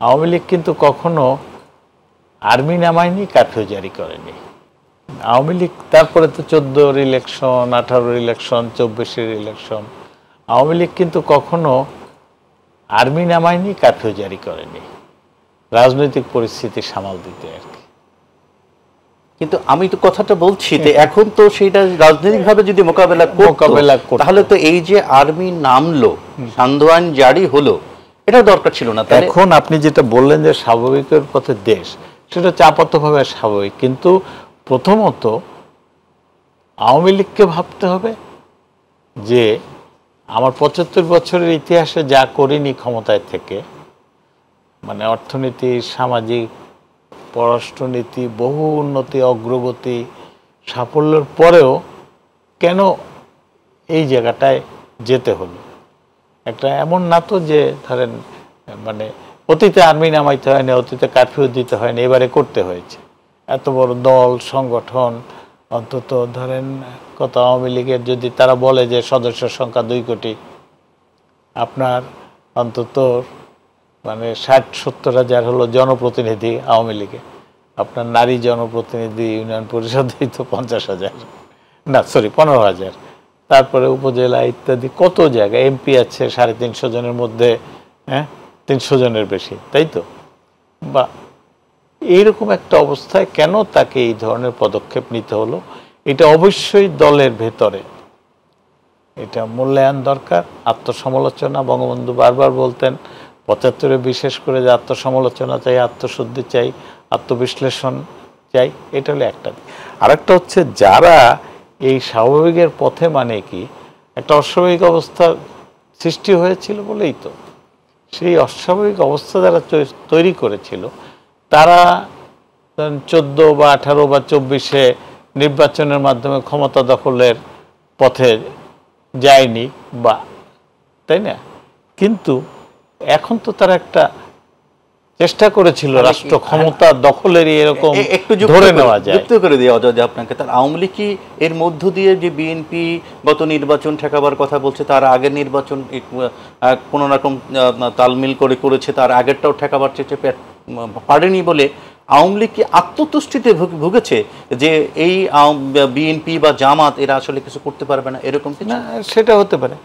আওয়ামী লীগ কিন্তু কখনো army নামায়নি, curfew জারি করেনি। আওয়ামী লীগ তারপরে তো 14-র ইলেকশন, 18-র ইলেকশন, 24-এর ইলেকশন, আওয়ামী লীগ কিন্তু কখনো আর্মি নামায়নি, কারফিউ জারি করেনি, রাজনৈতিক পরিস্থিতি সামাল দিতে আর কি। কিন্তু আমি তো কথাটা বলছি যে এখন তো সেটা রাজনৈতিকভাবে যদি মোকাবেলা করতো তাহলে তো এই যে আর্মি নামলো, সান্ধ্য আইন জারি হলো, এটা দরকার ছিল না। এখন আপনি যেটা বললেন যে স্বাভাবিকের পথে দেশ, সেটা আপাতভাবে স্বাভাবিক, কিন্তু প্রথমত আওয়ামী লীগকে ভাবতে হবে যে আমার 75 বছরের ইতিহাসে যা করিনি ক্ষমতায় থেকে, মানে অর্থনীতি, সামাজিক, পররাষ্ট্রনীতি, বহু উন্নতি, অগ্রগতি, সাফল্যের পরেও কেন এই জায়গাটায় যেতে হলো। একটা এমন না তো যে ধরেন মানে অতীতে আর্মি নামাইতে হয়নি, অতীতে কারফিউ দিতে হয়নি, এবারে করতে হয়েছে। এত বড় দল সংগঠন, অন্তত ধরেন কত আওয়ামী লীগের যদি তারা বলে যে সদস্যের সংখ্যা 2 কোটি, আপনার অন্তত মানে 60-70 হাজার হলো জনপ্রতিনিধি আওয়ামী লীগে, আপনার নারী জনপ্রতিনিধি ইউনিয়ন পরিষদেই তো 50,000, না সরি 15,000, তারপরে উপজেলা ইত্যাদি কত জায়গায় এমপি আছে 350 জনের মধ্যে, 300 জনের বেশি, তাই তো? বা এইরকম একটা অবস্থায় কেন তাকে এই ধরনের পদক্ষেপ নিতে হলো, এটা অবশ্যই দলের ভেতরে এটা মূল্যায়ন দরকার। আত্মসমালোচনা, বঙ্গবন্ধু বারবার বলতেন 75-এ বিশেষ করে যে আত্মসমালোচনা চাই, আত্মশুদ্ধি চাই, আত্মবিশ্লেষণ চাই, এটা হলো একটা। আরেকটা হচ্ছে যারা এই স্বাভাবিকের পথে, মানে কি একটা অস্বাভাবিক অবস্থা সৃষ্টি হয়েছিল বলেই তো সেই অস্বাভাবিক অবস্থা যারা তৈরি করেছিল, তারা 14 বা 18 বা 24-এ নির্বাচনের মাধ্যমে ক্ষমতা দখলের পথে যায়নি, বা তাই না? কিন্তু এখন তো তারা একটা চেষ্টা করেছিল রাষ্ট্র ক্ষমতা দখলেরই, এরকম একটু ধরে নেওয়া যায়, যুক্ত করে দেওয়া যায় আপনাকে। তার আওয়ামী লীগ কি এর মধ্য দিয়ে যে বিএনপি গত নির্বাচন ঠেকাবার কথা বলছে, তার আগের নির্বাচন কোনো রকম তালমিল করে করেছে, তার আগেরটাও ঠেকাবার চেষ্টা পারেনি বলে আওয়ামী লীগ কি আত্মতুষ্টিতে ভুগেছে যে এই বিএনপি বা জামাত এরা আসলে কিছু করতে পারবে না, এরকম কিছু? না, সেটা হতে পারে।